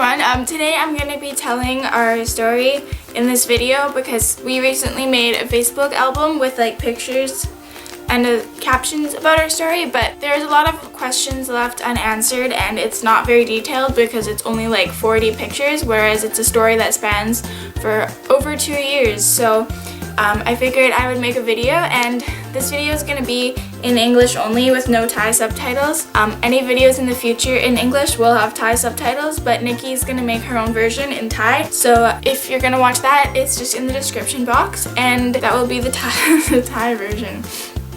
everyone. Today I'm going to be telling our story in this video because we recently made a Facebook album with like pictures and captions about our story, but there's a lot of questions left unanswered and it's not very detailed because it's only like 40 pictures, whereas it's a story that spans for over 2 years. So I figured I would make a video, and this video is going to be in English only with no Thai subtitles. Any videos in the future in English will have Thai subtitles, but Nikki's going to make her own version in Thai. So if you're going to watch that, it's just in the description box, and that will be the Thai version.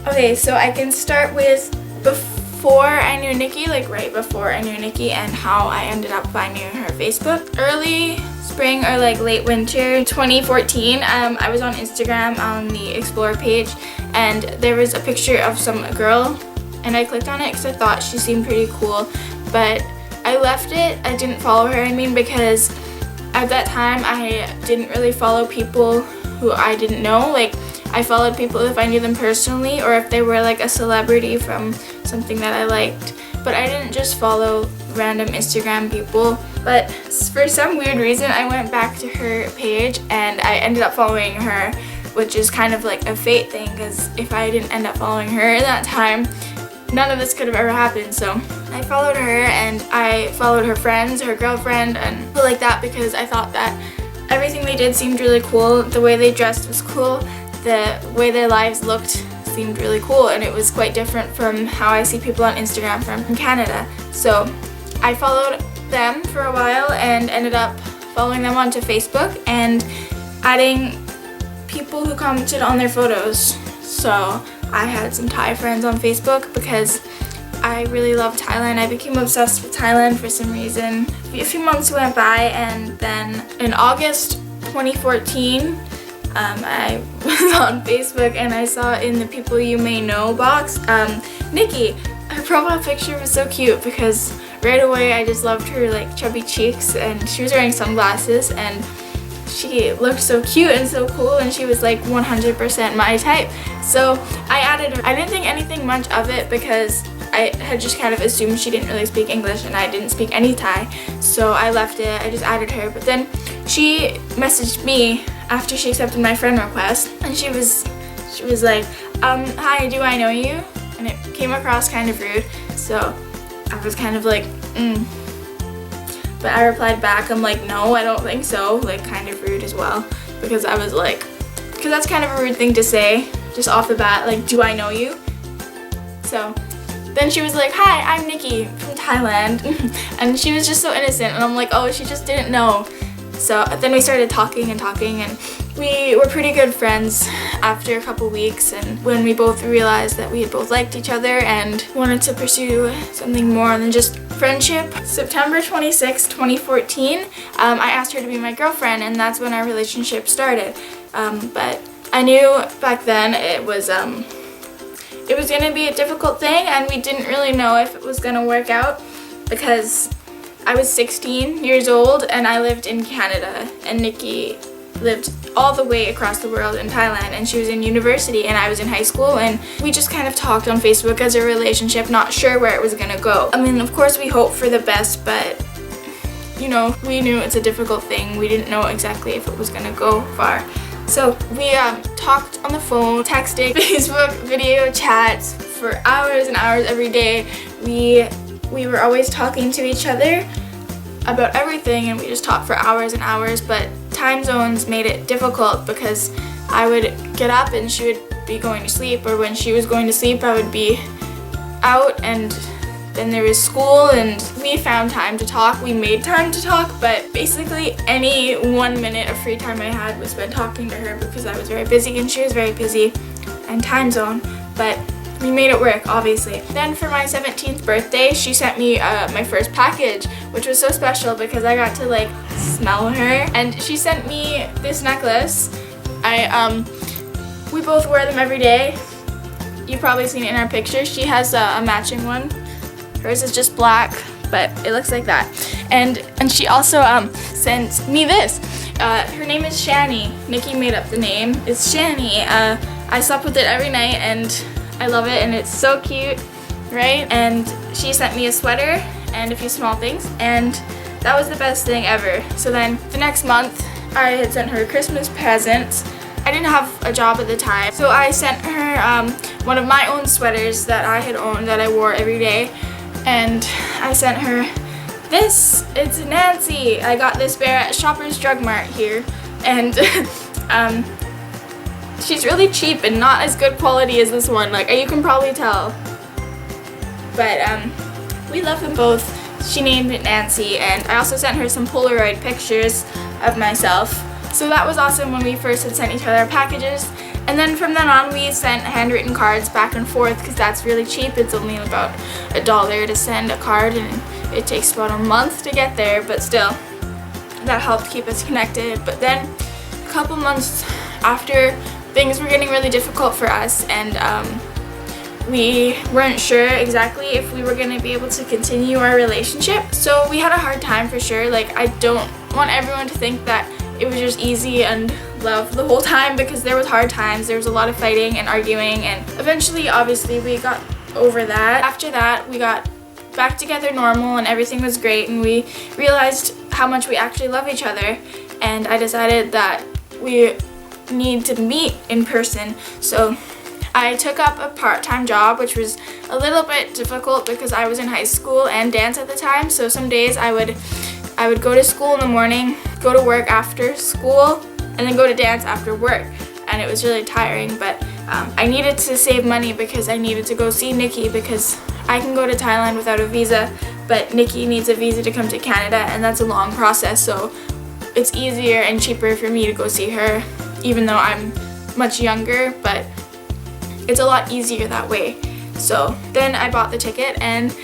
Okay, so I can start with before I knew Nikki, like right before I knew Nikki, and how I ended up finding her Facebook. Early spring or like late winter 2014, I was on Instagram on the Explore page, and there was a picture of some girl, and I clicked on it because I thought she seemed pretty cool, but I left it. I didn't follow her, because at that time I didn't really follow people who I didn't know. Like, I followed people if I knew them personally or if they were like a celebrity from something that I liked, but I didn't just follow random Instagram people. But for some weird reason I went back to her page and I ended up following her, which is kind of like a fate thing, because if I didn't end up following her at that time, none of this could have ever happened. So I followed her and I followed her friends, her girlfriend, and people like that, because I thought that everything they did seemed really cool. The way they dressed was cool. The way their lives looked seemed really cool, and it was quite different from how I see people on Instagram from Canada. So I followed them for a while and ended up following them onto Facebook and adding people who commented on their photos. So I had some Thai friends on Facebook because I really love Thailand. I became obsessed with Thailand for some reason. A few months went by, and then in August 2014, I was on Facebook and I saw in the people you may know box, Nicky. Her profile picture was so cute because right away I just loved her like chubby cheeks, and she was wearing sunglasses and she looked so cute and so cool, and she was like 100% my type. So I added her. I didn't think anything much of it because I had just kind of assumed she didn't really speak English and I didn't speak any Thai, so I left it. I just added her, but then she messaged me after she accepted my friend request, and she was like, hi, do I know you? And it came across kind of rude, so I was kind of like, But I replied back, I'm like, no, I don't think so, like kind of rude as well, because I was like, because that's kind of a rude thing to say just off the bat, like, do I know you? So then she was like, hi, I'm Nikki from Thailand. And she was just so innocent, and I'm like, oh, she just didn't know. So then we started talking, and we were pretty good friends after a couple weeks, and when we both realized that we had both liked each other and wanted to pursue something more than just friendship. September 26, 2014, I asked her to be my girlfriend, and that's when our relationship started. But I knew back then it was going to be a difficult thing, and we didn't really know if it was going to work out because I was 16 years old and I lived in Canada, and Nikki lived all the way across the world in Thailand, and she was in university and I was in high school, and we just kind of talked on Facebook as a relationship, not sure where it was going to go. I mean, of course we hoped for the best, but you know, we knew it's a difficult thing. We didn't know exactly if it was going to go far. So we talked on the phone, texting, Facebook, video chats for hours and hours every day. We were always talking to each other about everything, and we just talked for hours and hours, but time zones made it difficult because I would get up and she would be going to sleep, or when she was going to sleep I would be out, and then there was school, and we found time to talk. We made time to talk, but basically any 1 minute of free time I had was spent talking to her because I was very busy and she was very busy, and time zone, but we made it work, obviously. Then for my 17th birthday, she sent me my first package, which was so special because I got to like smell her, and she sent me this necklace. We both wear them every day. You've probably seen it in our pictures. She has a matching one. Hers is just black, but it looks like that. And she also sent me this. Her name is Shani. Nikki made up the name. It's Shani. I slept with it every night and I love it, and it's so cute, right? And she sent me a sweater and a few small things, and that was the best thing ever. So then the next month, I had sent her a Christmas present. I didn't have a job at the time, so I sent her one of my own sweaters that I had owned that I wore every day, and I sent her this. It's Nancy. I got this bear at Shoppers Drug Mart here, and she's really cheap and not as good quality as this one, like you can probably tell. But we love them both. She named it Nancy, and I also sent her some Polaroid pictures of myself. So that was awesome when we first had sent each other our packages. And then from then on, we sent handwritten cards back and forth because that's really cheap. It's only about $1 to send a card, and it takes about a month to get there, but still, that helped keep us connected. But then a couple months after, things were getting really difficult for us, and we weren't sure exactly if we were going to be able to continue our relationship. So we had a hard time for sure. Like, I don't want everyone to think that it was just easy and love the whole time, because there was hard times. There was a lot of fighting and arguing, and eventually, obviously, we got over that. After that, we got back together normal and everything was great, and we realized how much we actually love each other, and I decided that we need to meet in person. So I took up a part-time job, which was a little bit difficult because I was in high school and dance at the time. So some days I would go to school in the morning, go to work after school, and then go to dance after work, and it was really tiring. But I needed to save money because I needed to go see Nicky, because I can go to Thailand without a visa, but Nicky needs a visa to come to Canada, and that's a long process. So it's easier and cheaper for me to go see her, even though I'm much younger, but it's a lot easier that way. So then I bought the ticket and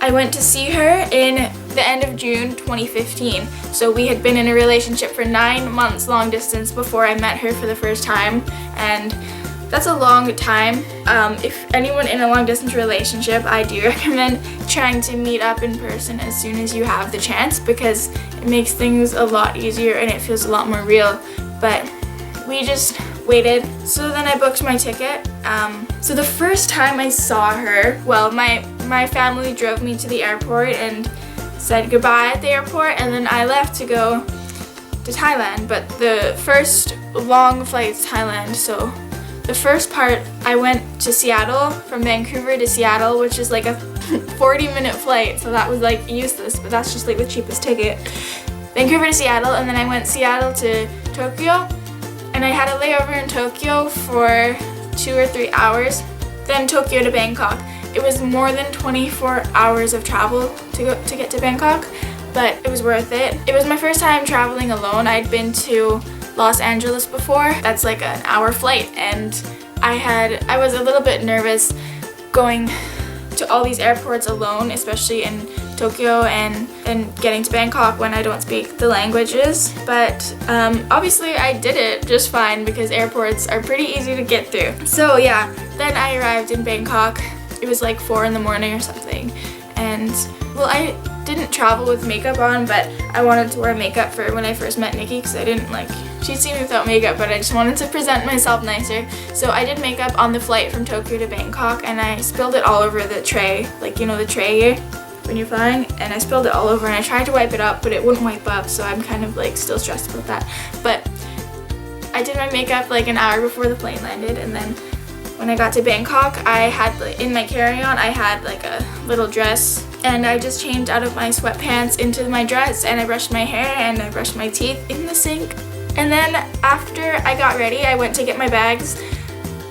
I went to see her in the end of June 2015. So we had been in a relationship for 9 months long distance before I met her for the first time, and that's a long time. If anyone in a long distance relationship, I do recommend trying to meet up in person as soon as you have the chance, because it makes things a lot easier and it feels a lot more real. But we just waited. So then I booked my ticket. So the first time I saw her, well, my family drove me to the airport and said goodbye at the airport, and then I left to go to Thailand. But the first long flight to Thailand, so the first part, I went to Seattle, from Vancouver to Seattle, which is like a 40-minute flight, so that was like useless, but that's just like the cheapest ticket. Vancouver to Seattle, and then I went Seattle to Tokyo, and I had a layover in Tokyo for 2 or 3 hours, then Tokyo to Bangkok. It was more than 24 hours of travel to get to Bangkok, but it was worth it. It was my first time traveling alone. I'd been to Los Angeles before. That's like an hour flight, and I was a little bit nervous going to all these airports alone, especially in Tokyo and getting to Bangkok when I don't speak the languages. But obviously I did it just fine because airports are pretty easy to get through. So yeah, then I arrived in Bangkok. It was like 4 in the morning or something, and well, I didn't travel with makeup on, but I wanted to wear makeup for when I first met Nicky, because I didn't like, she'd seen me without makeup, but I just wanted to present myself nicer. So I did makeup on the flight from Tokyo to Bangkok, and I spilled it all over the tray, like, you know, the tray here when you're flying, and I spilled it all over, and I tried to wipe it up, but it wouldn't wipe up, so I'm kind of like still stressed about that. But I did my makeup like an hour before the plane landed, and then when I got to Bangkok, I had, like, in my carry-on, I had like a little dress, and I just changed out of my sweatpants into my dress, and I brushed my hair and I brushed my teeth in the sink. And then after I got ready, I went to get my bags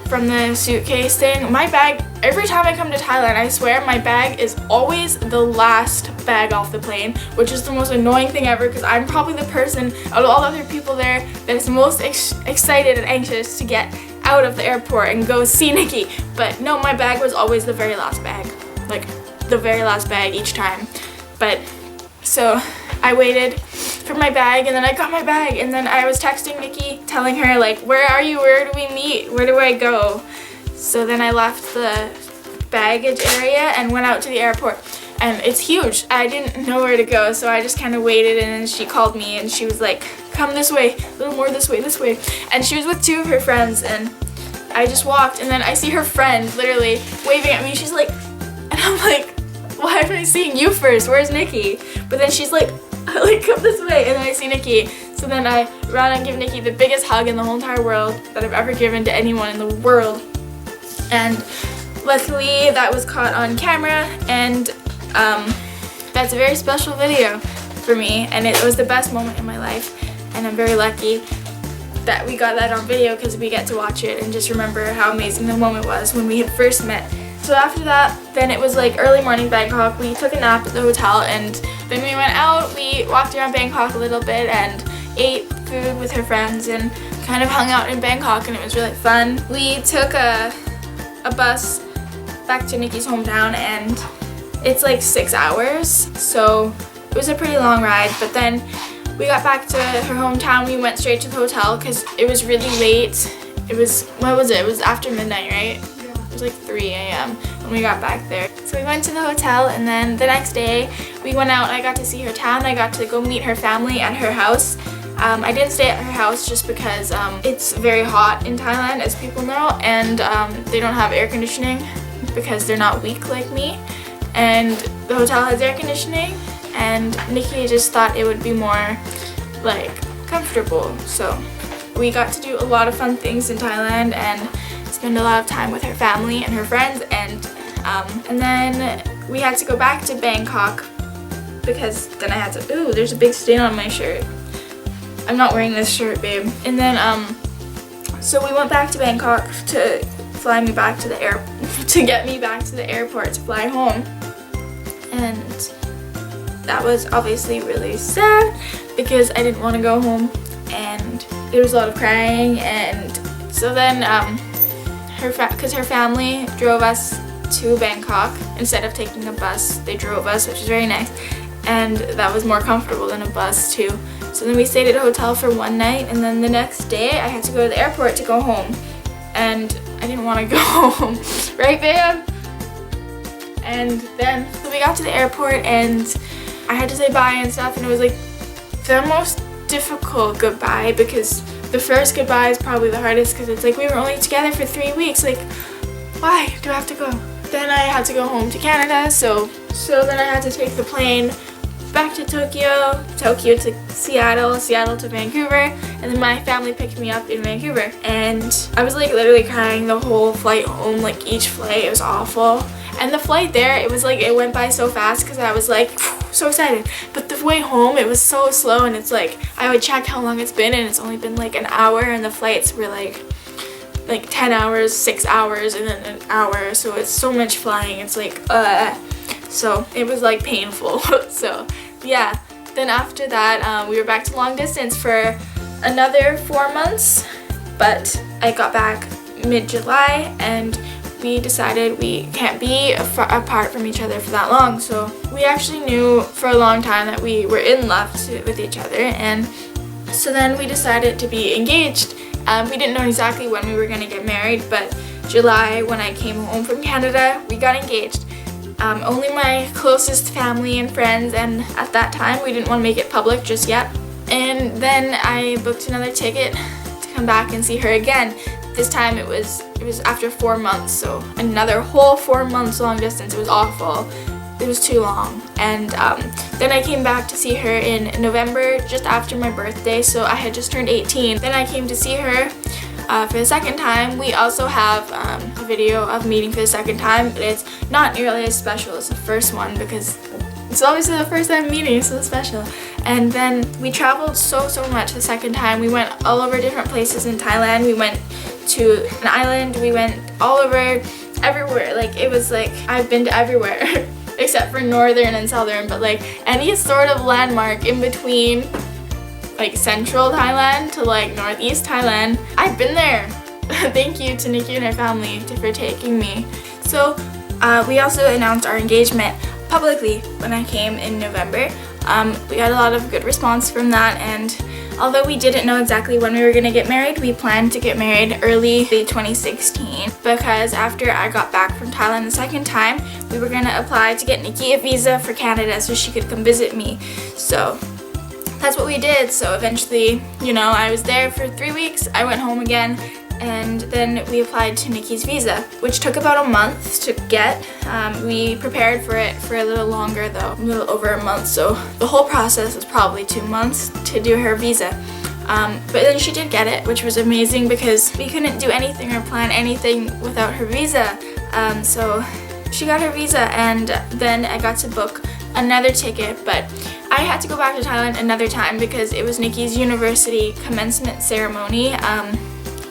from the suitcase thing. My bag, every time I come to Thailand, I swear my bag is always the last bag off the plane, which is the most annoying thing ever, because I'm probably the person out of all the other people there that is most excited and anxious to get out of the airport and go see Nicky. But no, my bag was always the very last bag, like the very last bag each time. But so I waited for my bag, and then I got my bag, and then I was texting Nicky telling her like, where are you, where do we meet, where do I go? So then I left the baggage area and went out to the airport, and it's huge. I didn't know where to go, so I just kind of waited, and then she called me and she was like, come this way, a little more this way, and she was with 2 of her friends, and I just walked, and then I see her friend literally waving at me. She's like, and I'm like, why am I seeing you first? Where's Nicky? But then she's like, I like come this way and then I see Nicky. So then I run and give Nicky the biggest hug in the whole entire world that I've ever given to anyone in the world. And luckily that was caught on camera, and that's a very special video for me, and it was the best moment in my life, and I'm very lucky that we got that on video because we get to watch it and just remember how amazing the moment was when we had first met. So after that, then it was like early morning Bangkok. We took a nap at the hotel, and then we went out. We walked around Bangkok a little bit and ate food with her friends and kind of hung out in Bangkok, and it was really fun. We took a bus back to Nicky's hometown, and it's like 6 hours, so it was a pretty long ride. But then we got back to her hometown. We went straight to the hotel because it was really late. It was, what was it? It was after midnight, right? Yeah. It was like 3 a.m. when we got back there. So we went to the hotel, and then the next day we went out. I got to see her town. I got to go meet her family at her house. I didn't stay at her house just because it's very hot in Thailand, as people know, and they don't have air conditioning because they're not weak like me. And the hotel has air conditioning, and Nicky just thought it would be more like comfortable. So we got to do a lot of fun things in Thailand and spend a lot of time with her family and her friends, and then we had to go back to Bangkok because then I had to, ooh, there's a big stain on my shirt. I'm not wearing this shirt, babe. And then so we went back to Bangkok to fly me back to the to get me back to the airport to fly home. And that was obviously really sad because I didn't want to go home, and there was a lot of crying. And so then because her family drove us to Bangkok instead of taking a bus, they drove us, which is very nice, and that was more comfortable than a bus too. So then we stayed at a hotel for one night, and then the next day I had to go to the airport to go home, and I didn't want to go home, right babe? And then so we got to the airport, and I had to say bye and stuff, and it was like the most difficult goodbye because the first goodbye is probably the hardest because it's like we were only together for 3 weeks, like why do I have to go? Then I had to go home to Canada, so then I had to take the plane back to Tokyo to Seattle, Seattle to Vancouver, and then my family picked me up in Vancouver. And I was like literally crying the whole flight home, like each flight, it was awful. And the flight there, it was like it went by so fast because I was like so excited. But the way home, it was so slow, and it's like I would check how long it's been, and it's only been like an hour, and the flights were like 10 hours, 6 hours, and then an hour. So it's so much flying. It's like so it was like painful. So yeah, then after that we were back to long distance for another 4 months, but I got back mid-July, and we decided we can't be apart from each other for that long. So we actually knew for a long time that we were in love with each other, and so then we decided to be engaged. We didn't know exactly when we were going to get married, but July, when I came home from Canada, we got engaged. Only my closest family and friends, and at that time we didn't want to make it public just yet. And then I booked another ticket to come back and see her again. This time it was after 4 months, so another whole 4 months long distance. It was awful. It was too long. And then I came back to see her in November, just after my birthday, so I had just turned 18. Then I came to see her for the second time. We also have a video of meeting for the second time, but it's not nearly as special as the first one because it's obviously the first time meeting, so special. And then we traveled so much the second time. We went all over different places in Thailand. We went to an island. We went all over everywhere. Like it was like I've been to everywhere except for northern and southern, but like any sort of landmark in between like central Thailand to like northeast Thailand, I've been there. Thank you to Nicky and her family for taking me. So we also announced our engagement publicly when I came in November. We got a lot of good response from that, and although we didn't know exactly when we were going to get married, we planned to get married early 2016 because after I got back from Thailand the second time, we were going to apply to get Nicky a visa for Canada so she could come visit me. So that's what we did. So eventually, you know, I was there for 3 weeks. I went home again, and then we applied to Nicky's visa, which took about a month to get. We prepared for it for a little longer though, a little over a month, so the whole process was probably 2 months to do her visa. But then she did get it, which was amazing because we couldn't do anything or plan anything without her visa. So she got her visa, and then I got to book another ticket, but I had to go back to Thailand another time because it was Nicky's university commencement ceremony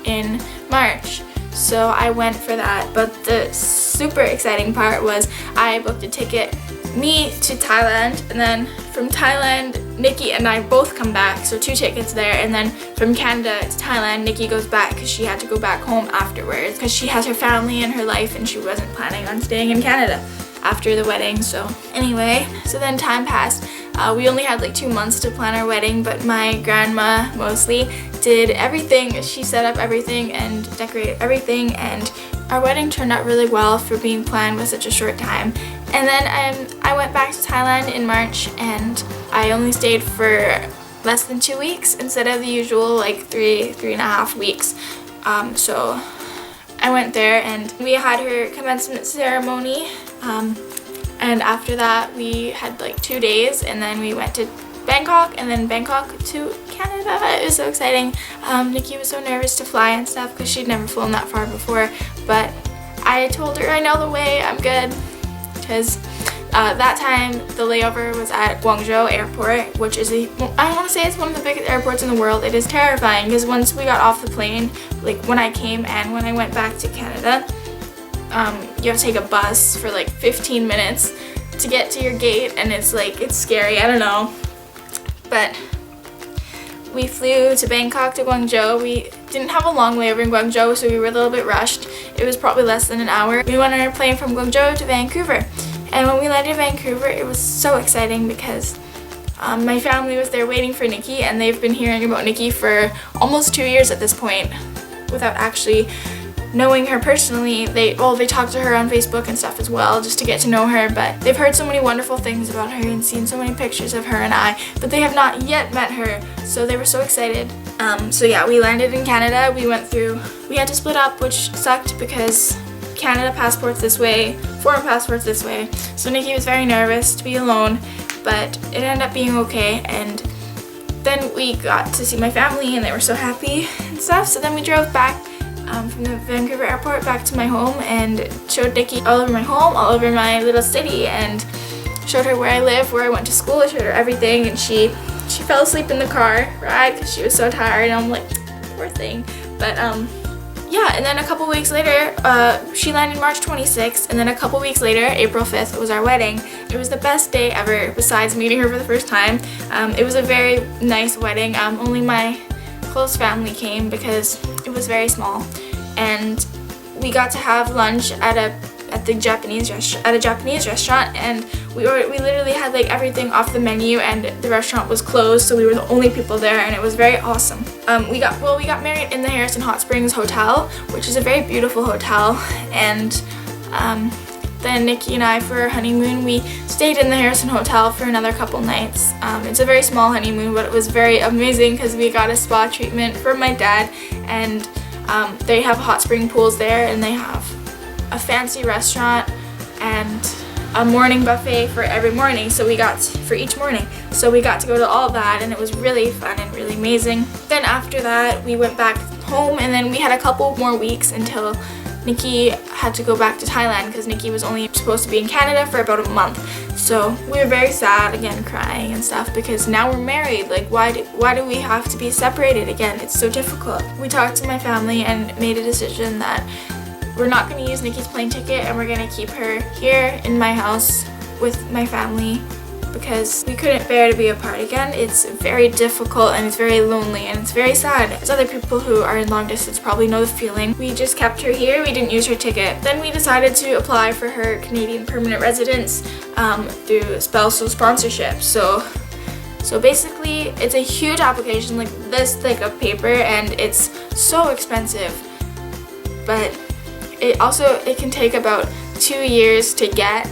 in March. So I went for that, but the super exciting part was I booked a ticket, me to Thailand, and then from Thailand, Nicky and I both come back, so 2 tickets there, and then from Canada to Thailand, Nicky goes back because she had to go back home afterwards because she has her family and her life and she wasn't planning on staying in Canada after the wedding. So anyway, so then time passed. We only had like 2 months to plan our wedding, but my grandma mostly did everything. She set up everything and decorated everything, and our wedding turned out really well for being planned with such a short time. And then I went back to Thailand in March, and I only stayed for less than 2 weeks instead of the usual like 3.5 weeks. So I went there and we had her commencement ceremony, and after that we had like 2 days, and then we went to Bangkok, and then Bangkok to Canada. It was so exciting. Nicky was so nervous to fly and stuff because she'd never flown that far before, but I told her I know the way, I'm good, because that time the layover was at Guangzhou airport, which is I want to say it's one of the biggest airports in the world. It is terrifying because once we got off the plane, like when I came and when I went back to Canada, you have to take a bus for like 15 minutes to get to your gate, and it's scary, I don't know. But we flew to Bangkok to Guangzhou. We didn't have a long layover in Guangzhou, so we were a little bit rushed. It was probably less than an hour. We went on our plane from Guangzhou to Vancouver. And when we landed in Vancouver, it was so exciting because my family was there waiting for Nicky, and they've been hearing about Nicky for almost 2 years at this point without actually knowing her personally. They talked to her on Facebook and stuff as well just to get to know her, but they've heard so many wonderful things about her and seen so many pictures of her and I, but they have not yet met her, so they were so excited. So yeah, we landed in Canada. We had to split up, which sucked because Canada passports this way, foreign passports this way, so Nicky was very nervous to be alone, but it ended up being okay. And then we got to see my family and they were so happy and stuff, so then we drove back from the Vancouver airport back to my home and showed Nicky all over my home, all over my little city, and showed her where I live, where I went to school. I showed her everything, and she fell asleep in the car ride because she was so tired, and I'm like, poor thing. But yeah, and then a couple weeks later, she landed March 26th, and then a couple weeks later, April 5th, was our wedding. It was the best day ever besides meeting her for the first time. It was a very nice wedding. Only my close family came because it was very small, and we got to have lunch at a Japanese restaurant, and we literally had like everything off the menu, and the restaurant was closed, so we were the only people there, and it was very awesome. We got married in the Harrison Hot Springs Hotel, which is a very beautiful hotel, and then Nicky and I, for our honeymoon, we stayed in the Harrison Hotel for another couple nights. It's a very small honeymoon, but it was very amazing because we got a spa treatment from my dad, and they have hot spring pools there, and they have a fancy restaurant and a morning buffet for every morning, for each morning. So we got to go to all that, and it was really fun and really amazing. Then after that, we went back home, and then we had a couple more weeks until Nicky had to go back to Thailand because Nicky was only supposed to be in Canada for about a month. So we were very sad, again crying and stuff, because now we're married. Like, why do we have to be separated again? It's so difficult. We talked to my family and made a decision that we're not going to use Nicky's plane ticket, and we're going to keep her here in my house with my family because we couldn't bear to be apart again. It's very difficult, and it's very lonely, and it's very sad. As other people who are in long distance probably know the feeling. We just kept her here. We didn't use her ticket. Then we decided to apply for her Canadian permanent residence through spousal sponsorship. So basically, it's a huge application, like this thick of paper, and it's so expensive. But it can take about 2 years to get.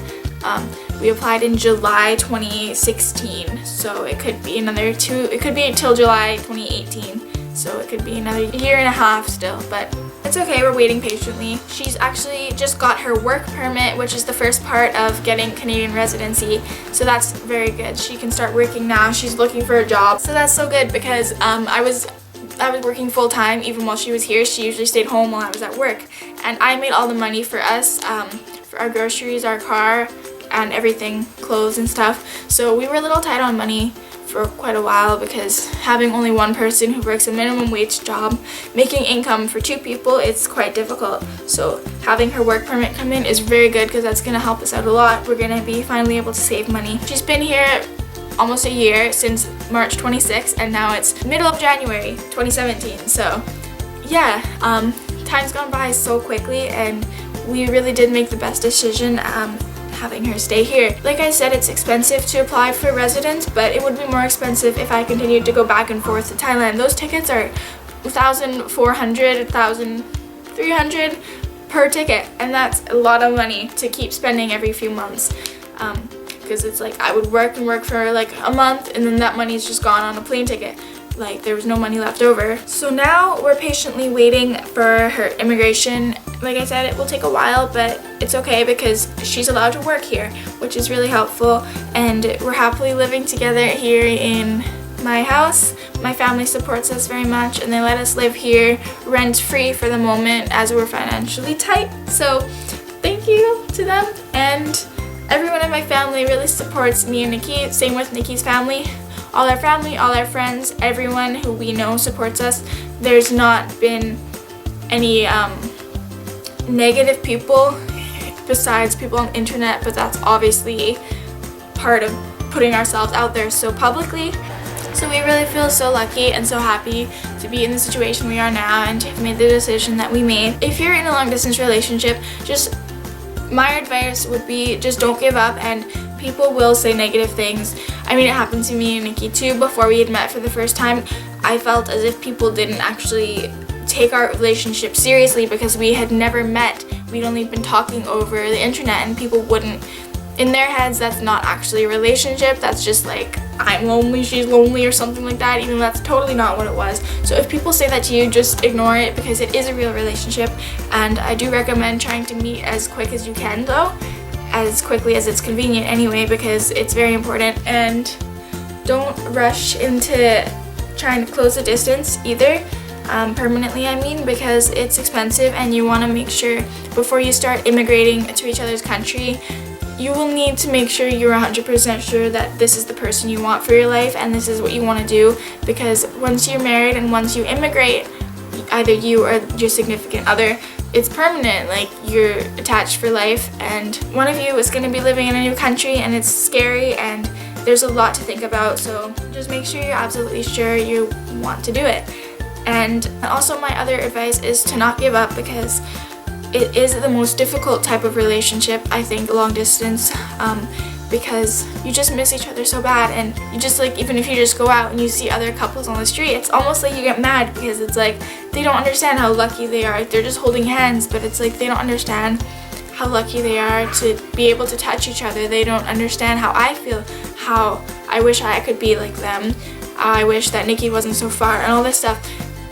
We applied in July 2016, so it could be another it could be until July 2018 so it could be another year and a half still, but it's okay, we're waiting patiently. She's actually just got her work permit, which is the first part of getting Canadian residency, so that's very good. She can start working now. She's looking for a job, so that's so good because I was working full-time even while she was here. She usually stayed home while I was at work, and I made all the money for us, for our groceries, our car, and everything, clothes and stuff. So we were a little tight on money for quite a while because having only one person who works a minimum wage job, making income for 2 people, it's quite difficult. So having her work permit come in is very good because that's going to help us out a lot. We're going to be finally able to save money. She's been here almost a year, since March 26th, and now it's middle of January 2017. So yeah, time's gone by so quickly, and we really did make the best decision having her stay here. Like I said, it's expensive to apply for residence, but it would be more expensive if I continued to go back and forth to Thailand. Those tickets are 1,400, 1,300 per ticket, and that's a lot of money to keep spending every few months. Because it's like I would work and work for like a month, and then that money's just gone on a plane ticket. Like there was no money left over. So now we're patiently waiting for her immigration. Like I said, it will take a while, but it's okay because she's allowed to work here, which is really helpful, and we're happily living together here in my house. My family supports us very much, and they let us live here rent-free for the moment as we're financially tight. So thank you to them, and everyone in my family really supports me and Nicky. Same with Nicky's family. All our family, all our friends, everyone who we know supports us. There's not been any negative people besides people on the internet, but that's obviously part of putting ourselves out there so publicly. So we really feel so lucky and so happy to be in the situation we are now and to have made the decision that we made. If you're in a long distance relationship, my advice would be just don't give up, and people will say negative things. I mean, it happened to me and Nicky too. Before we had met for the first time, I felt as if people didn't actually take our relationship seriously because we had never met. We'd only been talking over the internet, and people wouldn't, in their heads, that's not actually a relationship. That's just like, I'm lonely, she's lonely, or something like that, even though that's totally not what it was. So if people say that to you, just ignore it because it is a real relationship, and I do recommend trying to meet as quick as you can though, as quickly as it's convenient anyway, because it's very important. And don't rush into trying to close the distance either, permanently I mean, because it's expensive, and you want to make sure before you start immigrating to each other's country, you will need to make sure you're 100% sure that this is the person you want for your life and this is what you want to do, because once you're married and once you immigrate, either you or your significant other, it's permanent. Like, you're attached for life, and one of you is going to be living in a new country, and it's scary and there's a lot to think about. So just make sure you're absolutely sure you want to do it. And also, my other advice is to not give up, because it is the most difficult type of relationship, I think, long distance, because you just miss each other so bad, and you just, like, even if you just go out and you see other couples on the street, it's almost like you get mad because it's like they don't understand how lucky they are. They're just holding hands, but it's like they don't understand how lucky they are to be able to touch each other. They don't understand how I feel, how I wish I could be like them. I wish that Nicky wasn't so far, and all this stuff.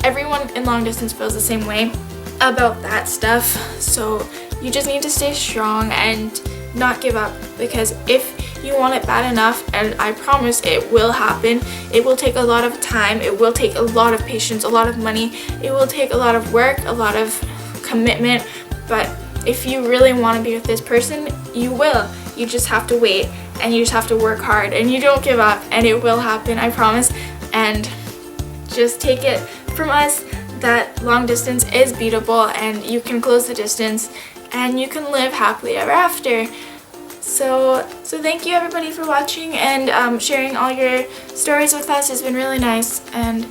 Everyone in long distance feels the same way about that stuff, so you just need to stay strong and not give up, because if you want it bad enough, and I promise it will happen, it will take a lot of time, it will take a lot of patience, a lot of money, it will take a lot of work, a lot of commitment, but if you really want to be with this person, you will. You just have to wait, and you just have to work hard, and you don't give up, and it will happen, I promise. And just take it from us that long distance is beatable, and you can close the distance, and you can live happily ever after. So thank you everybody for watching and sharing all your stories with us. It's been really nice, and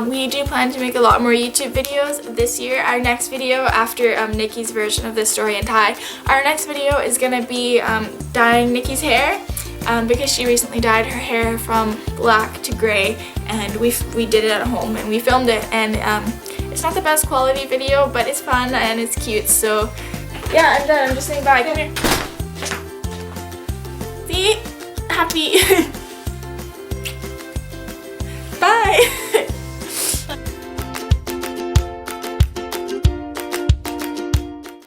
we do plan to make a lot more YouTube videos this year. Our next video, after Nicky's version of this story in Thai, our next video is going to be dyeing Nicky's hair, because she recently dyed her hair from black to gray, and we did it at home and we filmed it, and it's not the best quality video, but it's fun and it's cute. So yeah, I'm done. I'm just saying bye. Come here. See? Happy. Bye.